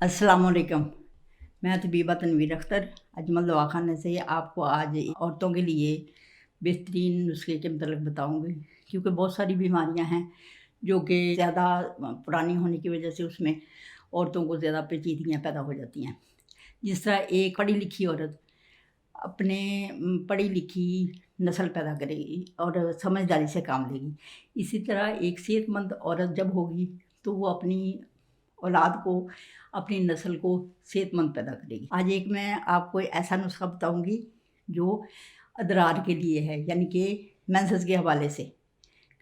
अस्सलाम वालेकुम। मैं तबीबा तनवीर अख्तर अजमल दवाखाने से आपको आज औरतों के लिए बेहतरीन नुस्खे के मतलब बताऊंगी, क्योंकि बहुत सारी बीमारियां हैं जो कि ज़्यादा पुरानी होने की वजह से उसमें औरतों को ज़्यादा पेचीदगियाँ पैदा हो जाती हैं। जिस तरह एक पढ़ी लिखी औरत अपने पढ़ी लिखी नस्ल पैदा करेगी और समझदारी से काम लेगी, इसी तरह एक सेहतमंद औरत जब होगी तो वो अपनी औलाद को, अपनी नस्ल को सेहतमंद पैदा करेगी। आज एक मैं आपको ऐसा नुस्खा बताऊंगी जो अदरार के लिए है, यानी कि मेंसेस के हवाले से,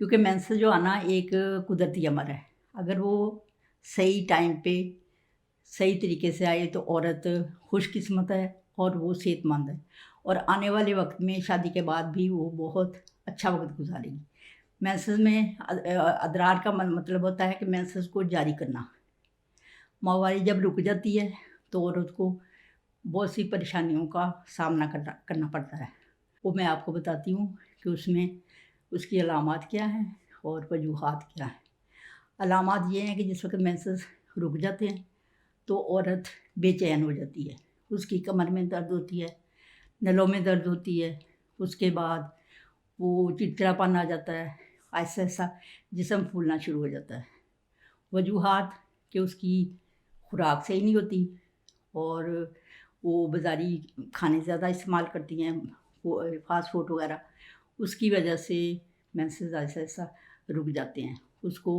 क्योंकि मेंसेस जो आना एक कुदरती अमर है। अगर वो सही टाइम पे सही तरीके से आए तो औरत खुशकिस्मत है और वो सेहतमंद है, और आने वाले वक्त में शादी के बाद भी वो बहुत अच्छा वक्त गुजारेगी। मेंसेस में अदरार का मतलब होता है कि मेंसेस को जारी करना। माहवारी जब रुक जाती है तो औरत को बहुत सी परेशानियों का सामना करना पड़ता है। वो मैं आपको बताती हूँ कि उसमें उसकी अलामात क्या हैं और वजूहात क्या हैं। अलामात ये हैं कि जिस वक्त मेंसेस रुक जाते हैं तो औरत बेचैन हो जाती है, उसकी कमर में दर्द होती है, नलों में दर्द होती है, उसके बाद वो चिड़चिड़ापन आ जाता है, ऐसा ऐसा जिस्म फूलना शुरू हो जाता है। वजूहात कि उसकी खुराक सही नहीं होती और वो बाज़ारी खाने ज़्यादा इस्तेमाल करती हैं, वो फास्ट फूड वगैरह, उसकी वजह से मेंसेस ऐसा ऐसा रुक जाते हैं। उसको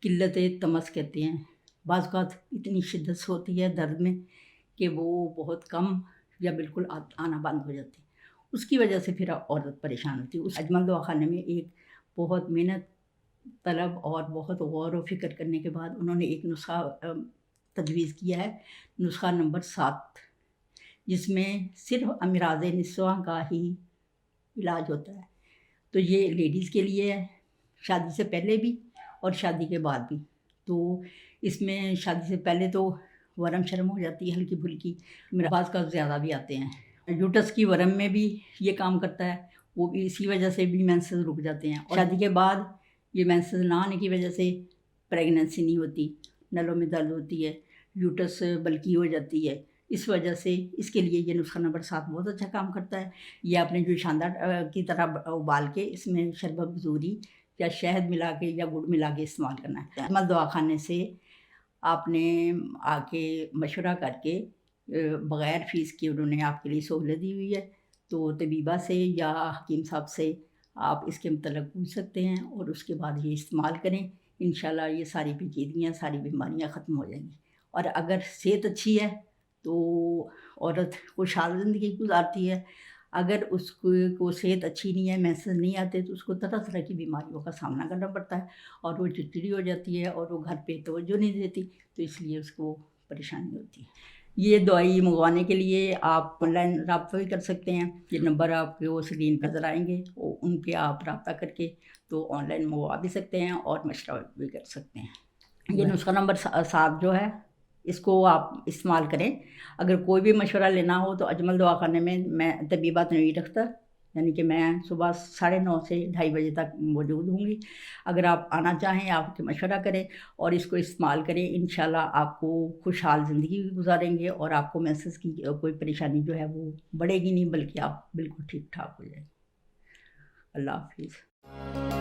किल्लत तमस कहते हैं। बाज़ औक़ात इतनी शिद्दत से होती है दर्द में कि वो बहुत कम या बिल्कुल आना बंद हो जाती है। उसकी वजह से फिर औरत परेशान होती है। उस अजमल दवाखाने में एक बहुत मेहनत तलब और बहुत गौर व फ़िक्र करने के बाद उन्होंने एक नुस्खा तजवीज़ किया है, नुस्खा नंबर 7, जिसमें सिर्फ अमराज़ निस्वा का ही इलाज होता है। तो ये लेडीज़ के लिए है, शादी से पहले भी और शादी के बाद भी। तो इसमें शादी से पहले तो वरम शर्म हो जाती है हल्की फुल्की, मेरे पास का ज़्यादा भी आते हैं। यूट्रस की वरम में भी ये काम करता है, वो भी इसी वजह से भी मेंसेस रुक जाते हैं। और शादी के बाद ये मेंसेस ना आने की वजह से प्रेगनेंसी नहीं होती, नलों में दर्द होती है, यूट्रस बल्की हो जाती है। इस वजह से इसके लिए ये नुस्खा नंबर 7 बहुत अच्छा काम करता है। ये आपने जो शानदार की तरह उबाल के इसमें शरबत बजूरी या शहद मिला के या गुड़ मिला के इस्तेमाल करना है। अजमल दवाखाने से आपने आके मशवरा करके बग़ैर फ़ीस के उन्होंने आपके लिए सहूलत दी हुई है। तो तबीबा से या हकीम साहब से आप इसके मतलब पूछ सकते हैं और उसके बाद ये इस्तेमाल करें। इंशाल्लाह ये सारी पेचीदगियाँ, सारी बीमारियाँ ख़त्म हो जाएंगी। और अगर सेहत अच्छी है तो औरत खुशहाल ज़िंदगी गुजारती है। अगर उसको सेहत अच्छी नहीं है, मेंसेस नहीं आते, तो उसको तरह तरह की बीमारियों का सामना करना पड़ता है और वो चिड़चिड़ी हो जाती है और वो घर पे तवज्जो नहीं देती, तो इसलिए उसको परेशानी होती है। ये दवाई मंगवाने के लिए आप ऑनलाइन रब्ता भी कर सकते हैं। ये नंबर आपके वो स्क्रीन पर नज़र आएंगे, उन पे आप रब्ता करके तो ऑनलाइन मंगवा भी सकते हैं और मशवरा भी कर सकते हैं। ये नुस्खा नंबर 7 जो है, इसको आप इस्तेमाल करें। अगर कोई भी मशवरा लेना हो तो अजमल दवाखाने में मैं तबीबा तनवीर अख्तर, यानी कि मैं सुबह 9:30 से 2:30 बजे तक मौजूद होंगी। अगर आप आना चाहें, आप मशवरा करें और इसको इस्तेमाल करें, इंशाल्लाह आपको खुशहाल ज़िंदगी गुजारेंगे और आपको मेंसेस की कोई परेशानी जो है वो बढ़ेगी नहीं, बल्कि आप बिल्कुल ठीक ठाक हो जाएंगे। अल्लाह हाफिज़।